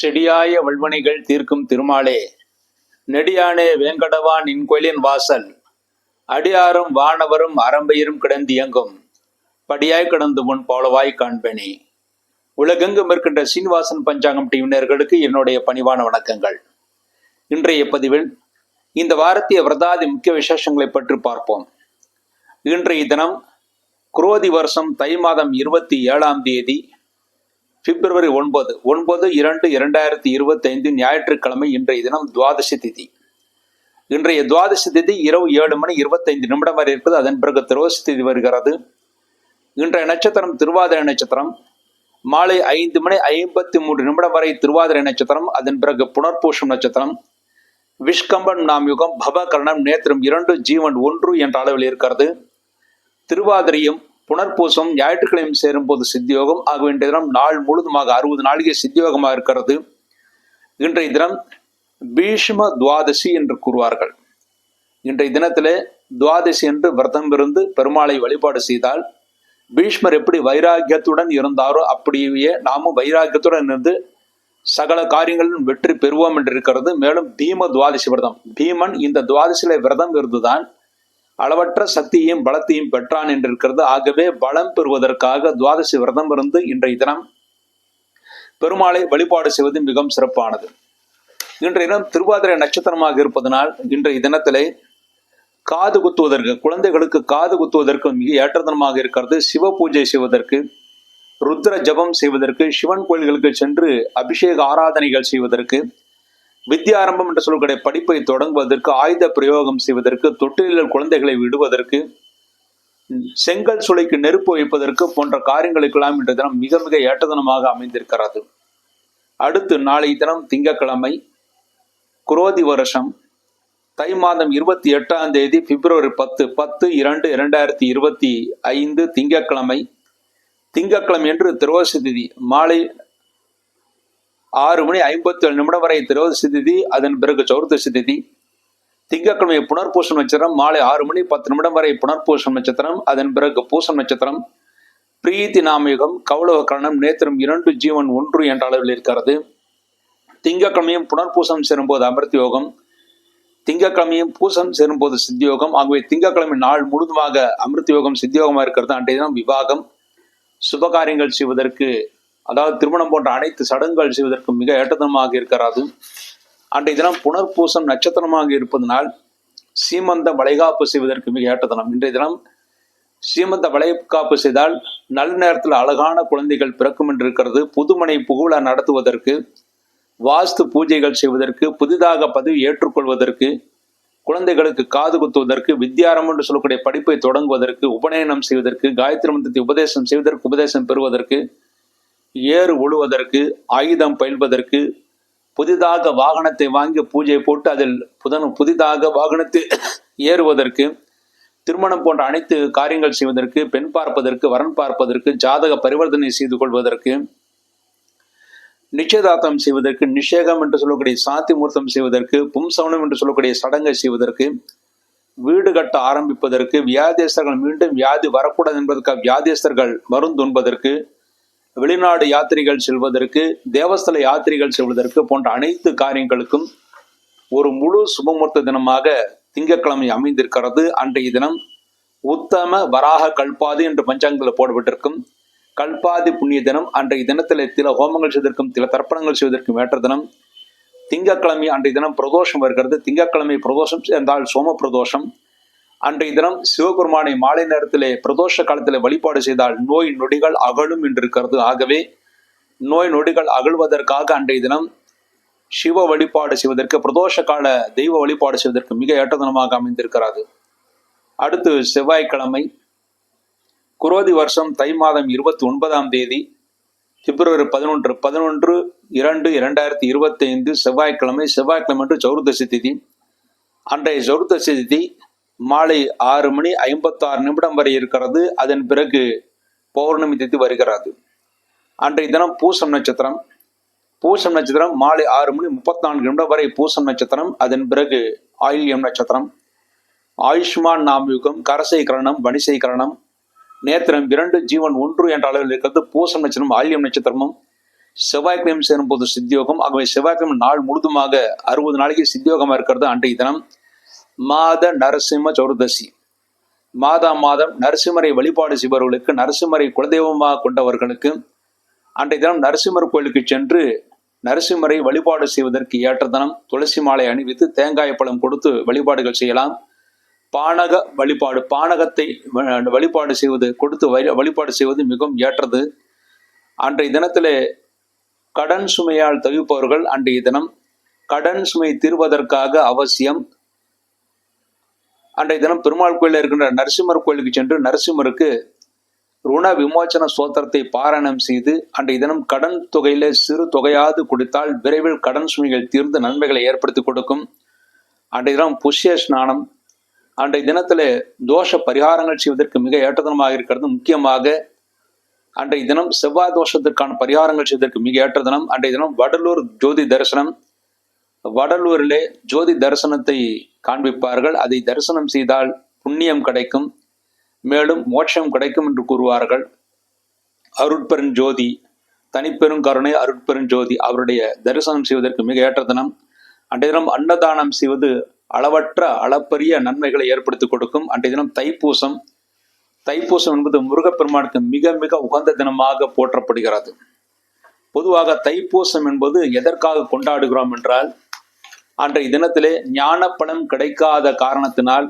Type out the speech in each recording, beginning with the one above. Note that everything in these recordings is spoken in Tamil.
செடியாய வல்வனைகள் தீர்க்கும் திருமாலே, நெடியானே வேங்கடவா நின் கோயிலின் வாசல், அடியாரும் வானவரும் அறம்பெயரும் கிடந்து இயங்கும் படியாய் கிடந்து உன் போலவாய் காண்பேனே. உலகெங்கும் இருக்கின்ற சீனிவாசன் பஞ்சாங்கம் டிவினர்களுக்கு என்னுடைய பணிவான வணக்கங்கள். இன்றைய பதிவில் இந்த வாரத்திய விரதாதி முக்கிய விசேஷங்களை பற்றி பார்ப்போம். இன்றைய தினம் குரோதி வருஷம் தை மாதம் 27ஆம் தேதி பிப்ரவரி 9/2/2025 ஞாயிற்றுக்கிழமை. இன்றைய தினம் துவாதசி திதி. இன்றைய துவாதசி திதி இரவு 7:25 வரை இருக்குது. அதன் பிறகு திரோசி திதி வருகிறது. இன்றைய நட்சத்திரம் திருவாதிரை நட்சத்திரம். மாலை 5:53 வரை திருவாதிரை நட்சத்திரம். அதன் பிறகு புனர்பூஷம் நட்சத்திரம். விஷ்கம்பன் நாம் யுகம், பவகரணம், நேத்திரம் 2, ஜீவன் 1 என்ற அளவில் இருக்கிறது. திருவாதிரையும் புனர்பூசம் ஞாயிற்றுக்கிழமை சேரும் போது சித்தியோகம் ஆக வேண்டிய தினம் நாள் முழுதுமாக 60 நாளிகை சித்தியோகமாக இருக்கிறது. இன்றைய தினம் பீஷ்ம துவாதசி என்று கூறுவார்கள். இன்றைய தினத்திலே துவாதசி என்று விரதம் இருந்து பெருமாளை வழிபாடு செய்தால் பீஷ்மர் எப்படி வைராக்கியத்துடன் இருந்தாரோ அப்படியே நாமும் வைராக்கியத்துடன் இருந்து சகல காரியங்களிலும் வெற்றி பெறுவோம் என்று இருக்கிறது. மேலும் பீம துவாதசி விரதம், பீமன் இந்த துவாதசியில விரதம் இருந்துதான் அளவற்ற சக்தியையும் பலத்தையும் பெற்றான் என்றிருக்கிறது. ஆகவே பலம் பெறுவதற்காக துவாதசி விரதம் இருந்து இன்றைய தினம் பெருமாளை வழிபாடு செய்வது மிகவும் சிறப்பானது. இன்றைய தினம் திருவாதிரை நட்சத்திரமாக இருப்பதனால் இன்றைய தினத்திலே காது குத்துவதற்கு, குழந்தைகளுக்கு காது குத்துவதற்கு மிக ஏற்ற தினமாக இருக்கிறது. சிவ பூஜை செய்வதற்கு, ருத்ர ஜபம் செய்வதற்கு, சிவன் கோயில்களுக்கு சென்று அபிஷேக ஆராதனைகள் செய்வதற்கு, வித்யாரம்பம் என்று சொல்லக்கூடிய படிப்பை தொடங்குவதற்கு, ஆயுத பிரயோகம் செய்வதற்கு, தொட்டிலில் குழந்தைகளை விடுவதற்கு, செங்கல் சுளைக்கு நெருப்பு வைப்பதற்கு போன்ற காரியங்களுக்கெல்லாம் இன்றைய தினம் மிக மிக ஏற்ற தினமாக அமைந்திருக்கிறது. அடுத்து நாளை தினம் திங்கட்கிழமை, குரோதி வருஷம் தை மாதம் 28ஆம் தேதி பிப்ரவரி 10/10/2025 திங்கட்கிழமை. திங்கட்கிழமை என்று திரோசி திதி. மாலை 6:57 வரை திரோதசி திதி. அதன் பிறகு சௌர்தசி திதி. திங்கட்கிழமை புனர்பூசம் நட்சத்திரம். மாலை 6:10 வரை புனர்பூசம் நட்சத்திரம். அதன் பிறகு பூசம் நட்சத்திரம். பிரீத்தி நாமயுகம், கௌளவ கரணம், நேத்திரம் 2, ஜீவன் 1 என்ற அளவில் இருக்கிறது. திங்கட்கிழமையும் புனர்பூசம் சேரும்போது அமிர்த யோகம், திங்கட்கிழமையும் பூசம் சேரும்போது சித்தியோகம். ஆகவே திங்கட்கிழமை நாள் முழுதுமாக அமிர்த யோகம் சித்தியோகமாக இருக்கிறது. அன்றைய தினம் விவாகம், சுபகாரியங்கள் செய்வதற்கு, அதாவது திருமணம் போன்ற அனைத்து சடங்குகள் செய்வதற்கு மிக ஏற்றதனமாக இருக்கிறது. அன்றைய தினம் புனர்பூசம் நட்சத்திரமாக இருப்பதனால் சீமந்த வளைகாப்பு செய்வதற்கு மிக ஏற்றதனம். இன்றைய தினம் சீமந்த வளைகாப்பு செய்தால் நல்ல நேரத்தில் அழகான குழந்தைகள் பிறக்கும் என்று இருக்கிறது. புதுமனை புகழ நடத்துவதற்கு, வாஸ்து பூஜைகள் செய்வதற்கு, புதிதாக பதவி ஏற்றுக்கொள்வதற்கு, குழந்தைகளுக்கு காது குத்துவதற்கு, வித்யாரம் என்று சொல்லக்கூடிய படிப்பை தொடங்குவதற்கு, உபநயனம் செய்வதற்கு, காயத்ரி மந்திரத்தை உபதேசம் செய்வதற்கு, உபதேசம் பெறுவதற்கு, ஏறு உழுவதற்கு, ஆயுதம் பயில்வதற்கு, புதிதாக வாகனத்தை வாங்கி பூஜை போட்டு அதில் புதிதாக வாகனத்தை ஏறுவதற்கு, திருமணம் போன்ற அனைத்து காரியங்கள் செய்வதற்கு, பெண் பார்ப்பதற்கு, வரன் பார்ப்பதற்கு, ஜாதக பரிவர்த்தனை செய்து கொள்வதற்கு, நிச்சயதார்த்தம் செய்வதற்கு, நிஷேகம் என்று சொல்லக்கூடிய சாந்தி முகூர்த்தம் செய்வதற்கு, பும்சவனம் என்று சொல்லக்கூடிய சடங்கை செய்வதற்கு, வீடு கட்ட ஆரம்பிப்பதற்கு, வியாதியஸ்தர்கள் மீண்டும் வியாதி வரக்கூடாது என்பதற்காக வியாதியஸ்தர்கள் மருந்து உண்பதற்கு, வெளிநாடு யாத்திரைகள் செல்வதற்கு, தேவஸ்தல யாத்திரைகள் செல்வதற்கு போன்ற அனைத்து காரியங்களுக்கும் ஒரு முழு சுபமுகூர்த்த தினமாக திங்கட்கிழமை அமைந்திருக்கிறது. அன்றைய தினம் உத்தம வராக கல்பாதி என்று பஞ்சாங்கத்தில் போடப்பட்டிருக்கும் கல்பாதி புண்ணிய தினம். அன்றைய தினத்தில் சில ஹோமங்கள் செய்வதற்கும் சில தர்ப்பணங்கள் செய்வதற்கும் ஏற்ற தினம். திங்கட்கிழமை அன்றைய தினம் பிரதோஷம் வருகிறது. திங்கட்கிழமை பிரதோஷம் என்றால் சோம பிரதோஷம். அன்றைய தினம் சிவபெருமானை மாலை நேரத்திலே பிரதோஷ காலத்திலே வழிபாடு செய்தால் நோய் நொடிகள் அகலும் என்று இருக்கிறது. ஆகவே நோய் நொடிகள் அகழ்வதற்காக அன்றைய தினம் சிவ வழிபாடு செய்வதற்கு, பிரதோஷ கால தெய்வ வழிபாடு செய்வதற்கு மிக ஏற்ற தினமாக அமைந்திருக்கிறது. அடுத்து செவ்வாய்க்கிழமை, குரோதி வருஷம் தை மாதம் 29ஆம் தேதி பிப்ரவரி 11/11/2/2025 செவ்வாய்க்கிழமை. செவ்வாய்க்கிழமை என்று சௌர்தசி திதி. அன்றைய சௌர்தசி திதி மாலை 6:56 வரை இருக்கிறது. அதன் பிறகு பௌர்ணமி திதி வருகிறது. அன்றைய தினம் பூசம் நட்சத்திரம். பூசம் நட்சத்திரம் மாலை 6:34 வரை பூசம் நட்சத்திரம். அதன் பிறகு ஆயில்யம் நட்சத்திரம். ஆயுஷ்மான் நாமயுகம், கரசை கரணம், வணிசை கரணம், நேத்திரம் 2, ஜீவன் 1 என்ற அளவில் இருக்கிறது. பூசம் நட்சத்திரம் ஆயில்யம் நட்சத்திரமும் செவ்வாய்க்கிழமை சேரும்போது சித்தியோகம். ஆகவே செவ்வாய்க்கிழமை நாள் முழுதுமாக 60 நாளைக்கு சித்தியோகமாக இருக்கிறது. அன்றைய தினம் மாத நரசிம்ம சதுர்தசி. மாதம் நரசிம்மரை வழிபாடு செய்பவர்களுக்கு, நரசிம்மரை குலதெய்வமாக கொண்டவர்களுக்கு அன்றைய தினம் நரசிம்மர் கோயிலுக்கு சென்று நரசிம்மரை வழிபாடு செய்வதற்கு ஏற்ற தினம். துளசி மாலை அணிவித்து தேங்காய் பழம் கொடுத்து வழிபாடுகள் செய்யலாம். பானக வழிபாடு, பானகத்தை வழிபாடு செய்வது, கொடுத்து வழிபாடு செய்வது மிகவும் ஏற்றது. அன்றைய தினத்திலே கடன் சுமையால் தவிப்பவர்கள் அன்றைய தினம் கடன் சுமை தீர்வதற்காக அவசியம் அன்றைய தினம் பெருமாள் கோயிலில் இருக்கின்ற நரசிம்மர் கோயிலுக்கு சென்று நரசிம்மருக்கு ருண விமோச்சன ஸ்தோத்திரத்தை பாராயணம் செய்து அன்றைய தினம் கடன் தொகையிலே சிறு தொகையாவது கொடுத்தால் விரைவில் கடன் சுமைகள் தீர்ந்து நன்மைகளை ஏற்படுத்தி கொடுக்கும். அன்றைய தினம் புஷ்ய ஸ்நானம். அன்றைய தினத்திலே தோஷ பரிகாரங்கள் செய்வதற்கு மிக ஏற்றதனமாக இருக்கிறது. முக்கியமாக அன்றைய தினம் செவ்வாய் தோஷத்திற்கான பரிகாரங்கள் செய்வதற்கு மிக ஏற்ற தினம். அன்றைய தினம் வடலூர் ஜோதி தரிசனம். வடலூரிலே ஜோதி தரிசனத்தை காண்பிப்பார்கள். அதை தரிசனம் செய்தால் புண்ணியம் கிடைக்கும், மேலும் மோட்சம் கிடைக்கும் என்று கூறுவார்கள். அருட்பெருஞ்சோதி, தனிப்பெருங்கருணை அருட்பெருஞ்சோதி அவருடைய தரிசனம் செய்வதற்கு மிக ஏற்ற தினம். அன்றைய தினம் அன்னதானம் செய்வது அளவற்ற அளப்பரிய நன்மைகளை ஏற்படுத்தி கொடுக்கும். அன்றைய தினம் தைப்பூசம். தைப்பூசம் என்பது முருகப்பெருமானுக்கு மிக மிக உகந்த தினமாக போற்றப்படுகிறது. பொதுவாக தைப்பூசம் என்பது எதற்காக கொண்டாடுகிறோம் என்றால், அன்றைய தினத்திலே ஞான பலம் கிடைக்காத காரணத்தினால்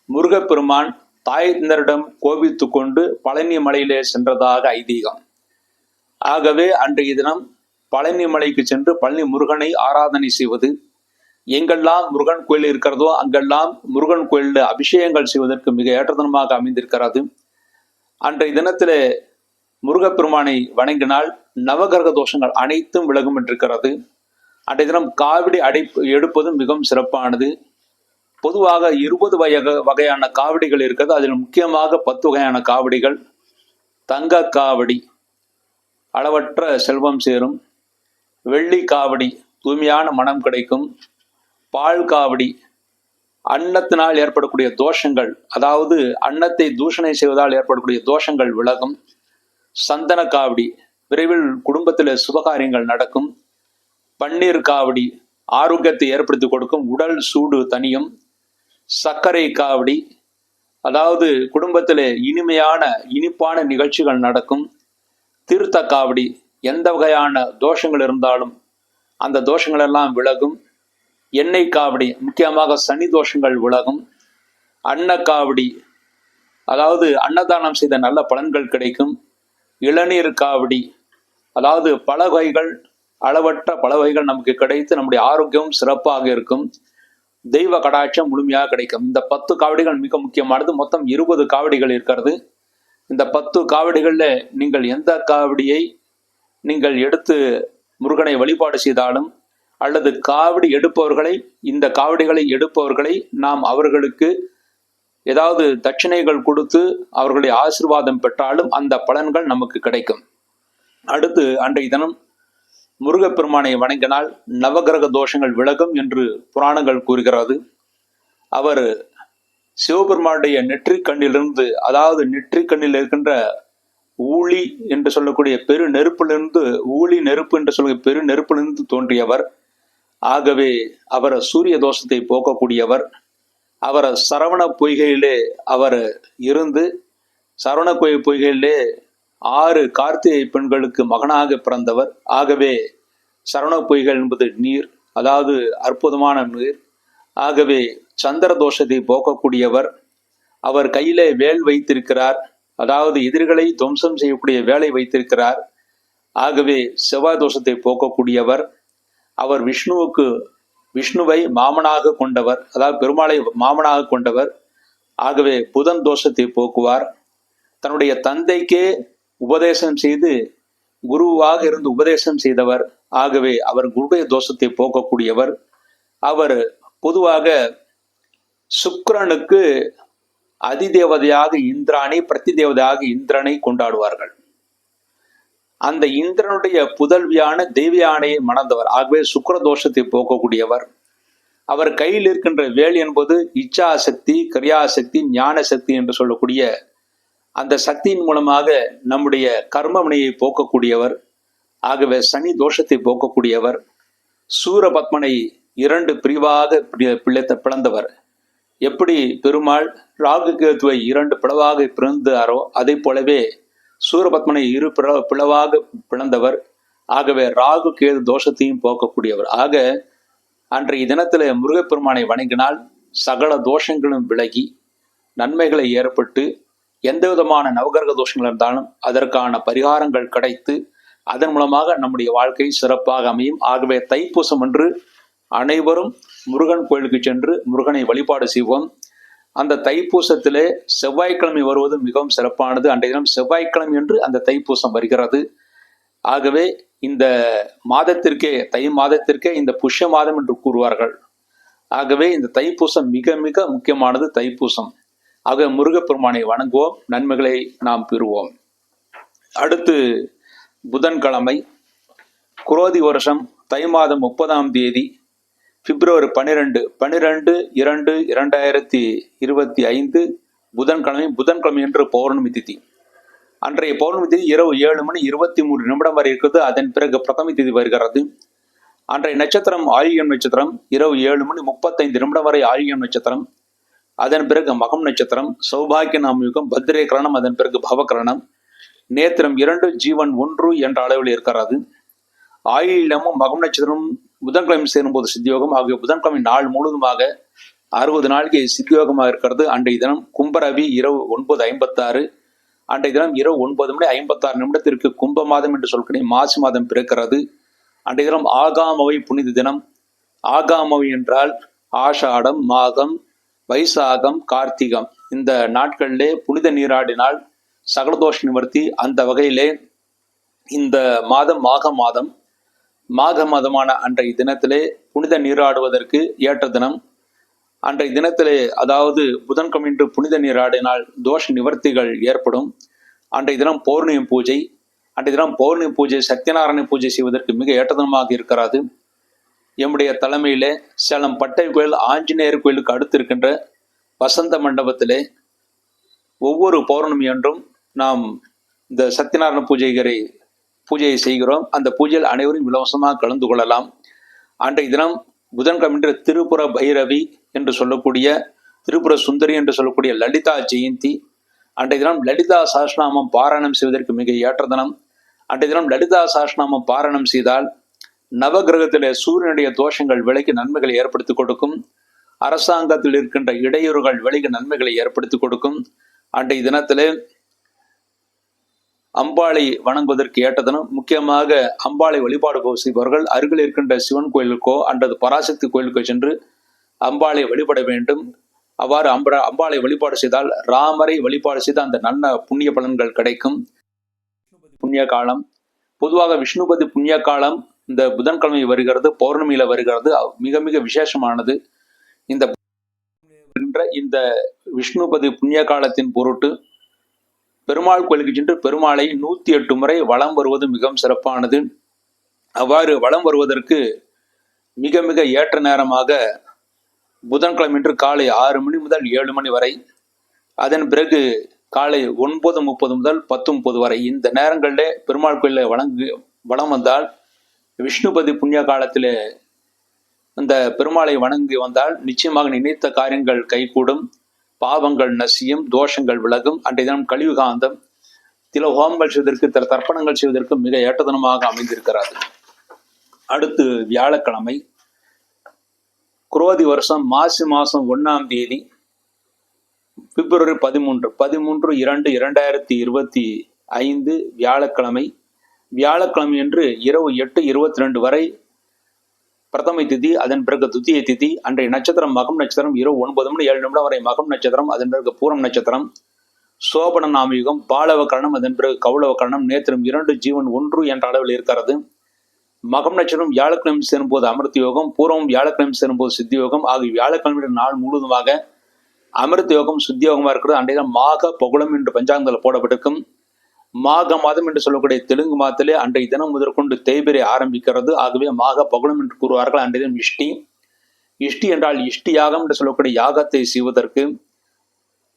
முருகப்பெருமான் தாயினரிடம் கோபித்து கொண்டு பழனி மலையிலே சென்றதாக ஐதீகம். ஆகவே அன்றைய தினம் பழனி மலைக்கு சென்று பழனி முருகனை ஆராதனை செய்வது, எங்கெல்லாம் முருகன் கோயில் இருக்கிறதோ அங்கெல்லாம் முருகன் கோயிலில் அபிஷேகங்கள் செய்வதற்கு மிக ஏற்றதனமாக அமைந்திருக்கிறது. அன்றைய தினத்திலே முருகப்பெருமானை வணங்கினால் நவகிரக தோஷங்கள் அனைத்தும் விலகும் என்றிருக்கிறது. அன்றைய தினம் காவடி எடுப்பது மிகவும் சிறப்பானது. பொதுவாக 20 வகையான காவடிகள் இருக்கிறது. அதில் முக்கியமாக 10 வகையான காவடிகள். தங்க காவடி, அளவற்ற செல்வம் சேரும். வெள்ளி காவடி, தூய்மையான மனம் கிடைக்கும். பால் காவடி, அன்னத்தினால் ஏற்படக்கூடிய தோஷங்கள், அதாவது அன்னத்தை தூஷணை செய்வதால் ஏற்படக்கூடிய தோஷங்கள் விலகும். சந்தன காவடி, விரைவில் குடும்பத்தில் சுபகாரியங்கள் நடக்கும். பன்னீர் காவடி, ஆரோக்கியத்தை ஏற்படுத்தி கொடுக்கும், உடல் சூடு தனியும். சர்க்கரை காவடி, அதாவது குடும்பத்தில் இனிப்பான நிகழ்ச்சிகள் நடக்கும். தீர்த்த காவடி, எந்த வகையான தோஷங்கள் இருந்தாலும் அந்த தோஷங்கள் எல்லாம் விலகும். எண்ணெய் காவடி, முக்கியமாக சனி தோஷங்கள் விலகும். அன்ன காவடி, அதாவது அன்னதானம் செய்த நல்ல பலன்கள் கிடைக்கும். இளநீர் காவடி, அதாவது பல வகைகள், அளவற்ற பல வகைகள் நமக்கு கிடைத்து நம்முடைய ஆரோக்கியம் சிறப்பாக இருக்கும். தெய்வ கடாட்சம் முழுமையாக கிடைக்கும். இந்த 10 காவடிகள் மிக முக்கியமானது. மொத்தம் 20 காவடிகள் இருக்கிறது. இந்த 10 காவடிகளில் நீங்கள் எந்த காவடியை நீங்கள் எடுத்து முருகனை வழிபாடு செய்தாலும், அல்லது காவடி எடுப்பவர்களை, இந்த காவடிகளை எடுப்பவர்களை நாம் அவர்களுக்கு ஏதாவது தட்சிணைகள் கொடுத்து அவர்களுடைய ஆசீர்வாதம் பெற்றாலும் அந்த பலன்கள் நமக்கு கிடைக்கும். அடுத்து அன்றைய தினம் முருகப்பெருமானை வணங்கினால் நவகிரக தோஷங்கள் விலகும் என்று புராணங்கள் கூறுகிறது. அவர் சிவபெருமானுடைய நெற்றிக்கண்ணிலிருந்து, அதாவது நெற்றிக்கண்ணில் இருக்கின்ற ஊழி என்று சொல்லக்கூடிய பெரு நெருப்பிலிருந்து, ஊழி நெருப்பு என்று சொல்லக்கூடிய பெரு நெருப்பிலிருந்து தோன்றியவர். ஆகவே அவர் சூரிய தோஷத்தை போக்கக்கூடியவர். அவர் சரவண பொய்கையிலே அவர் இருந்து, சரவண பொய்கையிலே 6 கார்த்திகை பெண்களுக்கு மகனாக பிறந்தவர். ஆகவே சரவண பொய்கள் என்பது நீர், அதாவது அற்புதமான நீர். ஆகவே சந்திர தோஷத்தை போக்கக்கூடியவர். அவர் கையிலே வேல் வைத்திருக்கிறார், அதாவது எதிரிகளை துவம்சம் செய்யக்கூடிய வேலை வைத்திருக்கிறார். ஆகவே செவ்வாய் தோஷத்தை போக்கக்கூடியவர். அவர் விஷ்ணுவை மாமனாக கொண்டவர், அதாவது பெருமாளை மாமனாக கொண்டவர். ஆகவே புதன் தோஷத்தை போக்குவார். தன்னுடைய தந்தைக்கே உபதேசம் செய்து குருவாக இருந்து உபதேசம் செய்தவர். ஆகவே அவர் குருடைய தோஷத்தை போக்கக்கூடியவர். அவர் பொதுவாக சுக்கிரனுக்கு அதிதேவதையாக இந்திராணி, பிரதி தேவதையாக இந்திரனை கொண்டாடுவார்கள். அந்த இந்திரனுடைய புதல்வியான தேவியானையை மணந்தவர். ஆகவே சுக்கிர தோஷத்தை போக்கக்கூடியவர். அவர் கையில் இருக்கின்ற வேல் என்பது இச்சாசக்தி, கிரியாசக்தி, ஞான சக்தி என்று சொல்லக்கூடிய அந்த சக்தியின் மூலமாக நம்முடைய கர்ம வினையை போக்கக்கூடியவர். ஆகவே சனி தோஷத்தை போக்கக்கூடியவர். சூரபத்மனை 2 பிரிவாக பிளந்தவர். எப்படி பெருமாள் ராகு கேதுவை 2 பிளவாக பிறந்தாரோ அதை போலவே சூரபத்மனை 2 பிளவாக பிளந்தவர். ஆகவே ராகு கேது தோஷத்தையும் போக்கக்கூடியவர். ஆக அன்றைய தினத்தில் முருகப்பெருமானை வணங்கினால் சகல தோஷங்களும் விலகி நன்மைகளை ஏற்பட்டு எந்த விதமான நவகிரக தோஷங்கள் இருந்தாலும் அதற்கான பரிகாரங்கள் கிடைத்து அதன் மூலமாக நம்முடைய வாழ்க்கை சிறப்பாக அமையும். ஆகவே தைப்பூசம் அன்று அனைவரும் முருகன் கோயிலுக்கு சென்று முருகனை வழிபாடு செய்வோம். அந்த தைப்பூசத்திலே செவ்வாய்க்கிழமை வருவது மிகவும் சிறப்பானது. அன்றைய தினம் செவ்வாய்க்கிழமை என்று அந்த தைப்பூசம் வருகிறது. ஆகவே இந்த மாதத்திற்கே தை மாதத்திற்கே இந்த புஷ்ய மாதம் என்று கூறுவார்கள். ஆகவே இந்த தைப்பூசம் மிக மிக முக்கியமானது தைப்பூசம். ஆக முருகப்பெருமானை வணங்குவோம், நன்மைகளை நாம் பெறுவோம். அடுத்து புதன்கிழமை, குரோதி வருஷம் தை மாதம் 30ஆம் தேதி பிப்ரவரி 12/2/2025 புதன்கிழமை என்று பௌர்ணமி திதி. அன்றைய பௌர்ணமி திதி இரவு 7:23 வரை இருக்கிறது. அதன் பிறகு பிரதம திதி வருகிறது. அன்றைய நட்சத்திரம் ஆயில்யம் நட்சத்திரம். இரவு 7:35 வரை ஆயில்யம் நட்சத்திரம். அதன் பிறகு மகம் நட்சத்திரம், சௌபாகிய நாமயுகம், பத்ரே கிரணம், அதன் பிறகு பவகிரணம். நேத்திரம் 2, ஜீவன் 1 என்ற அளவில் இருக்கிறது. ஆயில்யமும் மகம் நட்சத்திரமும் புதன்கிழமை சேரும்போது சித்தியோகம். ஆகிய புதன்கிழமை நாள் முழுவதுமாக 60 நாளைக்கு சித்தியோகமாக இருக்கிறது. அன்றைய தினம் கும்பரவி இரவு 9:56. அன்றைய தினம் இரவு 9:56 கும்ப மாதம் என்று சொல்லக்கூடிய மாசி மாதம் பிறக்கிறது. அன்றைய தினம் ஆகாமவை புனித தினம். ஆகாமவை என்றால் ஆஷாடம், மாதம், வைசாகம், கார்த்திகம் இந்த நாட்களிலே புனித நீராடினால் சகலதோஷ நிவர்த்தி. அந்த வகையிலே இந்த மாதம் மாக மாதமான அன்றைய தினத்திலே புனித நீராடுவதற்கு ஏற்ற தினம். அன்றைய தினத்திலே அதாவது புதன்கிழமை என்று புனித நீராடினால் தோஷ நிவர்த்திகள் ஏற்படும். அன்றைய தினம் பௌர்ணமி பூஜை. அன்றைய தினம் பௌர்ணமி பூஜை சத்யநாராயண பூஜை செய்வதற்கு மிக ஏற்ற தினமாக இருக்கிறது. எம்முடைய தலைமையிலே சேலம் பட்டை கோயில் ஆஞ்சநேயர் கோயிலுக்கு அடுத்து இருக்கின்ற வசந்த மண்டபத்திலே ஒவ்வொரு பௌர்ணமி அன்றும் நாம் இந்த சத்யநாராயண பூஜையை செய்கிறோம். அந்த பூஜையில் அனைவரும் இலவசமாக கலந்து கொள்ளலாம். அன்றைய தினம் புதன்கிழமை திரிபுர பைரவி என்று சொல்லக்கூடிய, திரிபுர சுந்தரி என்று சொல்லக்கூடிய லலிதா ஜெயந்தி. அன்றைய தினம் லலிதா சஹஸ்ரநாமம் பாராயணம் செய்வதற்கு மிக ஏற்ற தினம். அன்றைய தினம் லலிதா சஹஸ்ரநாமம் பாராயணம் செய்தால் நவகிரகத்திலே சூரியனுடைய தோஷங்கள் விலகி நன்மைகளை ஏற்படுத்தி கொடுக்கும். அரசாங்கத்தில் இருக்கின்ற இடையூறுகள் விலகி நன்மைகளை ஏற்படுத்தி கொடுக்கும். அன்றைய தினத்திலே அம்பாளை வணங்குவதற்கு ஏற்ற தினம். முக்கியமாக அம்பாளை வழிபாடு செய்பவர்கள் அருகில் இருக்கின்ற சிவன் கோயிலுக்கோ அல்லது பராசக்தி கோயிலுக்கோ சென்று அம்பாளை வழிபட வேண்டும். அவ்வாறு அம்பாளை வழிபாடு செய்தால் ராமரை வழிபாடு செய்த அந்த நல்ல புண்ணிய பலன்கள் கிடைக்கும். புண்ணிய காலம் பொதுவாக விஷ்ணுபதி புண்ணிய காலம் இந்த புதன்கிழமை வருகிறது, பௌர்ணமியில வருகிறது. மிக மிக விசேஷமானது. இந்த விஷ்ணுபதி புண்ணிய காலத்தின் பொருட்டு பெருமாள் கோயிலுக்கு சென்று பெருமாளை 108 முறை வலம் வருவது மிகவும் சிறப்பானது. அவ்வாறு வலம் வருவதற்கு மிக மிக ஏற்ற நேரமாக புதன்கிழமை என்று காலை 6 மணி முதல் 7 மணி வரை, அதன் பிறகு காலை 9:30 முதல் 10:30 வரை இந்த நேரங்களிலே பெருமாள் கோயிலில் வலம் வந்தால் விஷ்ணுபதி புண்ணிய காலத்திலே இந்த பெருமாளை வணங்கி வந்தால் நிச்சயமாக நினைத்த காரியங்கள் கைகூடும், பாவங்கள் நசியும், தோஷங்கள் விலகும். அன்றைய தினம் கலியுகாந்தம். சில ஹோமங்கள் செய்வதற்கு, சில தர்ப்பணங்கள் செய்வதற்கு மிக ஏற்ற தினமாக அமைந்திருக்கிறது. அடுத்து வியாழக்கிழமை, குரோதி வருஷம் மாசி மாதம் 1ஆம் தேதி பிப்ரவரி 13/2/2025 வியாழக்கிழமை. வியாழக்கிழமை என்று இரவு 8:22 வரை பிரதமை திதி, அதன் பிறகு துத்திய திதி. அன்றைய நட்சத்திரம் மகம் நட்சத்திரம். இரவு 9:07 வரை மகம் நட்சத்திரம், அதன் பிறகு பூரம் நட்சத்திரம். சோபன நாமயுகம், பாலவ கரணம், அதன் பிறகு கௌளவ கரணம். நேத்திரம் 2, ஜீவன் 1 என்ற அளவில் இருக்கிறது. மகம் நட்சத்திரம் வியாழக்கிழமை சேரும்போது அமிர்த யோகம், பூர்வம் வியாழக்கிழமை சேரும்போது சித்தி யோகம். ஆகிய வியாழக்கிழமை நாள் முழுவதுமாக அமிர்த யோகம் சித்தி யோகமாக இருக்கிறது. அன்றைய மாக பகுளம் என்று பஞ்சாங்கத்தில் போடப்பட்டிருக்கும். மாக மாதம் என்று சொல்லக்கூடிய தெலுங்கு மாதத்திலே அன்றைய தினம் முதற்கொண்டு தேய்பிரை ஆரம்பிக்கிறது. ஆகவே மாக பகுளம் என்று கூறுவார்கள். அன்றைய தினம் இஷ்டி என்றால் இஷ்டி யாகம் என்று சொல்லக்கூடிய யாகத்தை செய்வதற்கு.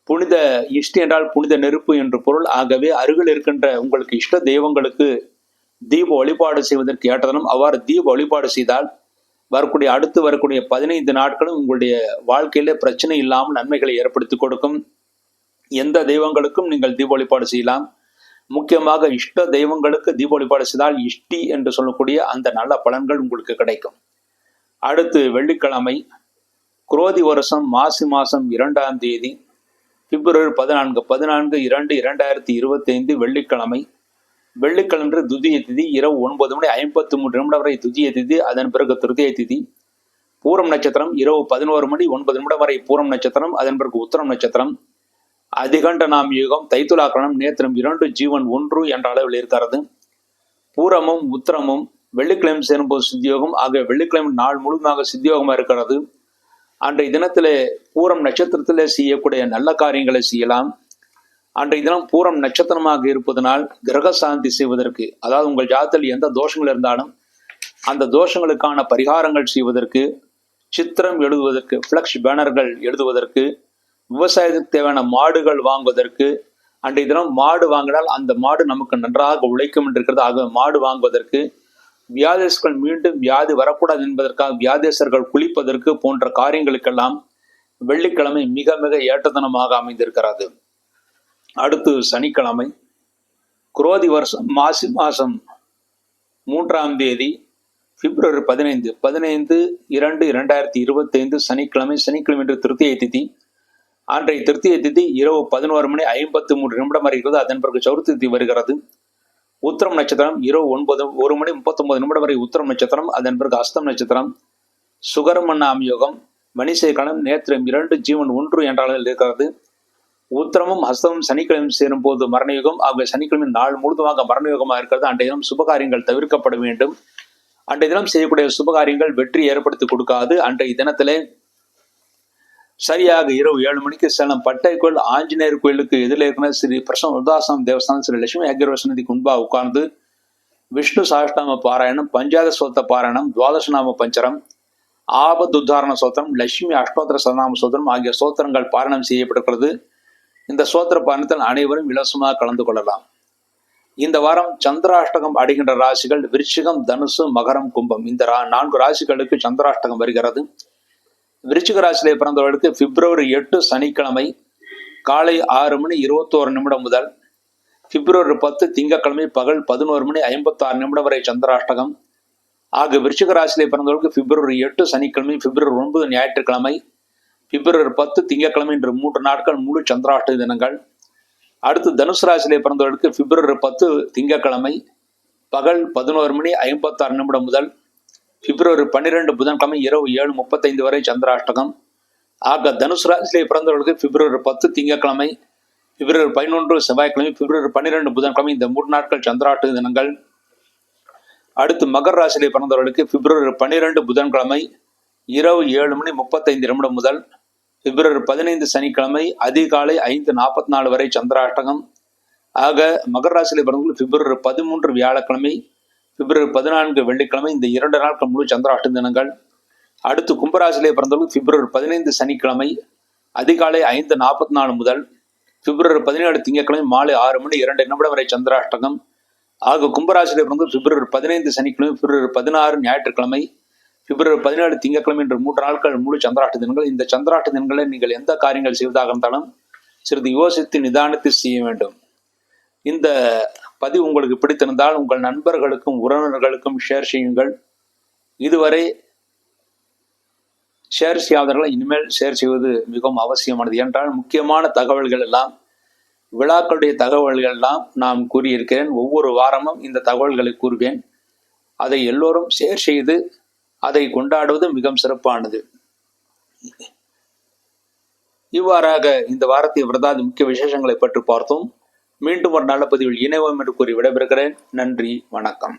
புனித இஷ்டி என்றால் புனித நெருப்பு என்று பொருள். ஆகவே அருகில் இருக்கின்ற உங்களுக்கு இஷ்ட தெய்வங்களுக்கு தீப வழிபாடு செய்வதற்கு ஏற்றதனும். அவ்வாறு தீப வழிபாடு செய்தால் அடுத்து வரக்கூடிய 15 நாட்களும் உங்களுடைய வாழ்க்கையில பிரச்சனை இல்லாமல் நன்மைகளை ஏற்படுத்தி கொடுக்கும். எந்த தெய்வங்களுக்கும் நீங்கள் தீப வழிபாடு செய்யலாம். முக்கியமாக இஷ்ட தெய்வங்களுக்கு தீப வழிபாடு செய்தால் இஷ்டி என்று சொல்லக்கூடிய அந்த நல்ல பலன்கள் உங்களுக்கு கிடைக்கும். அடுத்து வெள்ளிக்கிழமை, குரோதி வருஷம் மாசி மாசம் 2ஆம் தேதி பிப்ரவரி 14/2/2025 வெள்ளிக்கிழமை. வெள்ளிக்கிழமை துதிய திதி இரவு 9:53 வரை துதிய திதி, அதன் பிறகு திருதிய திதி. பூரம் நட்சத்திரம் இரவு 11:09 வரை பூரம் நட்சத்திரம், அதன் பிறகு உத்தரம் நட்சத்திரம். அதிகண்ட நாம் யுகம் தைத்துலாக்கணம் நேத்திரம் 2 ஜீவன் 1 என்ற அளவில் இருக்கிறது. பூரமும் உத்திரமும் வெள்ளிக்கிழமை சேரும்போது சித்தியோகம். ஆக வெள்ளிக்கிழமை நாள் முழுவதுமாக சித்தியோகமா இருக்கிறது. அன்றைய தினத்திலே பூரம் நட்சத்திரத்திலே செய்யக்கூடிய நல்ல காரியங்களை செய்யலாம். அன்றைய தினம் பூரம் நட்சத்திரமாக இருப்பதனால் கிரக சாந்தி செய்வதற்கு, அதாவது உங்கள் ஜாதத்தில் எந்த தோஷங்கள் இருந்தாலும் அந்த தோஷங்களுக்கான பரிகாரங்கள் செய்வதற்கு, சித்திரம் எழுதுவதற்கு, ஃபிளக்ஸ் பேனர்கள் எழுதுவதற்கு, விவசாயத்துக்கு தேவையான மாடுகள் வாங்குவதற்கு, அன்றைய தினம் மாடு வாங்கினால் அந்த மாடு நமக்கு நன்றாக உழைக்கும் என்று இருக்கிறது. ஆக மாடு வாங்குவதற்கு, வியாதேசர்கள் மீண்டும் வியாதி வரக்கூடாது என்பதற்காக வியாதேசர்கள் குளிப்பதற்கு போன்ற காரியங்களுக்கெல்லாம் வெள்ளிக்கிழமை மிக மிக ஏற்றதனமாக அமைந்திருக்கிறது. அடுத்து சனிக்கிழமை, குரோதி வருஷம் மாசி மாசம் 3ஆம் தேதி பிப்ரவரி 15/2/2025 சனிக்கிழமை. சனிக்கிழமை என்று திருத்திய திதி. அன்றைய திருத்திய திதி இரவு 11:53 வரை இருக்கிறது. அதன் பிறகு சௌர்த்தி திதி வருகிறது. உத்திரம் நட்சத்திரம் இரவு 1:39 வரை உத்திரம் நட்சத்திரம், அதன் பிறகு அஸ்தம் நட்சத்திரம். சுகரமன்னாம் யோகம் மணிசேகரம் நேத்திரம் 2 ஜீவன் 1 என்ற அளவில் இருக்கிறது. உத்திரமும் ஹஸ்தமும் சனிக்கிழமை சேரும் போது மரணயுகம். ஆகிய சனிக்கிழமை நாள் முழுவதுமாக மரணயுகமாக இருக்கிறது. அன்றைய தினம் சுபகாரியங்கள் தவிர்க்கப்பட வேண்டும். அன்றைய தினம் செய்யக்கூடிய சுபகாரியங்கள் வெற்றி ஏற்படுத்தி கொடுக்காது. அன்றைய தினத்திலே சரியாக இரவு 7 மணிக்கு சேலம் பட்டை கோயில் ஆஞ்சநேயர் கோயிலுக்கு எதிரில் இருக்கிற ஸ்ரீ பிரசன்ன உதாசனம் தேவஸ்தானம் ஸ்ரீ லட்சுமி அக்ரவசனதிக்கு முன்பாக உட்கார்ந்து விஷ்ணு சாஷ்டாம பாராயணம், பஞ்சாத சோத்த பாராயணம், துவாதசநாம பஞ்சரம், ஆபத் உத்தாரண சோத்திரம், லட்சுமி அஷ்டோத்திர சதநாம சோத்திரம் ஆகிய சோத்திரங்கள் பாராயணம் செய்யப்பட்டிருக்கிறது. இந்த சோத்திர பாராயணத்தில் அனைவரும் இலவசமாக கலந்து கொள்ளலாம். இந்த வாரம் சந்திராஷ்டகம் அடைகின்ற ராசிகள் விருச்சிகம், தனுசு, மகரம், கும்பம். இந்த 4 ராசிகளுக்கு சந்திராஷ்டகம் வருகிறது. விருச்சிக ராசியிலே பிறந்தவர்களுக்கு பிப்ரவரி 8 சனிக்கிழமை காலை 6:21 முதல் பிப்ரவரி 10 திங்கட்கிழமை பகல் 11:56 வரை சந்திராஷ்டகம். ஆக விருச்சிக ராசியிலே பிறந்தவர்களுக்கு பிப்ரவரி 8 சனிக்கிழமை, பிப்ரவரி 9 ஞாயிற்றுக்கிழமை, பிப்ரவரி 10 திங்கட்கிழமை என்று 3 நாட்கள் முழு சந்திராஷ்டக தினங்கள். அடுத்து தனுசு ராசியிலே பிறந்தவர்களுக்கு பிப்ரவரி 10 திங்கட்கிழமை பகல் 11:56 முதல் பிப்ரவரி 12 புதன்கிழமை இரவு 7:35 வரை சந்திராஷ்டகம். ஆக தனுசு ராசியிலே பிறந்தவர்களுக்கு பிப்ரவரி 10 திங்கட்கிழமை, பிப்ரவரி 11 செவ்வாய்க்கிழமை, பிப்ரவரி 12 புதன்கிழமை இந்த 3 நாட்கள் சந்திராஷ்டக தினங்கள். அடுத்து மகர ராசியிலே பிறந்தவர்களுக்கு பிப்ரவரி 12 புதன்கிழமை இரவு 7:35 முதல் பிப்ரவரி 15 சனிக்கிழமை அதிகாலை 5:44 வரை சந்திராஷ்டகம். ஆக மகர ராசியிலே பிறந்தவர்களுக்கு பிப்ரவரி 13 வியாழக்கிழமை, பிப்ரவரி 14 வெள்ளிக்கிழமை இந்த 2 நாட்கள் முழு சந்திராஷ்டக தினங்கள். அடுத்து கும்பராசியிலே பிறந்தவர்கள் பிப்ரவரி 15 சனிக்கிழமை அதிகாலை 5:44 முதல் பிப்ரவரி 17 திங்கட்கிழமை மாலை 6:02 வரை சந்திராஷ்டகம். ஆக கும்பராசியிலே பிறந்தவர்கள் பிப்ரவரி 15 சனிக்கிழமை, பிப்ரவரி 16 ஞாயிற்றுக்கிழமை, பிப்ரவரி 17 திங்கட்கிழமை என்ற 3 நாட்கள் முழு சந்திராஷ்ட தினங்கள். இந்த சந்திராஷ்ட தினங்களை நீங்கள் எந்த காரியங்கள் செய்வதாக இருந்தாலும் சிறிது யோசித்து நிதானத்தை செய்ய வேண்டும். இந்த பதிவு உங்களுக்கு பிடித்திருந்தால் உங்கள் நண்பர்களுக்கும் உறவினர்களுக்கும் ஷேர் செய்யுங்கள். இதுவரை ஷேர் செய்யாதவர்களை இனிமேல் ஷேர் செய்வது மிகவும் அவசியமானது. என்றால் முக்கியமான தகவல்கள் எல்லாம், விழாக்களுடைய தகவல்கள் எல்லாம் நாம் கூறியிருக்கிறேன். ஒவ்வொரு வாரமும் இந்த தகவல்களை கூறுவேன். அதை எல்லோரும் ஷேர் செய்து அதை கொண்டாடுவது மிகவும் சிறப்பானது. இவ்வாறாக இந்த வாரத்தை விரதாதி முக்கிய விசேஷங்களை பற்றி பார்த்தோம். மீண்டும் ஒரு நல்ல பதிவில் இணைவோம் என்று கூறி விடைபெறுகிறேன். நன்றி, வணக்கம்.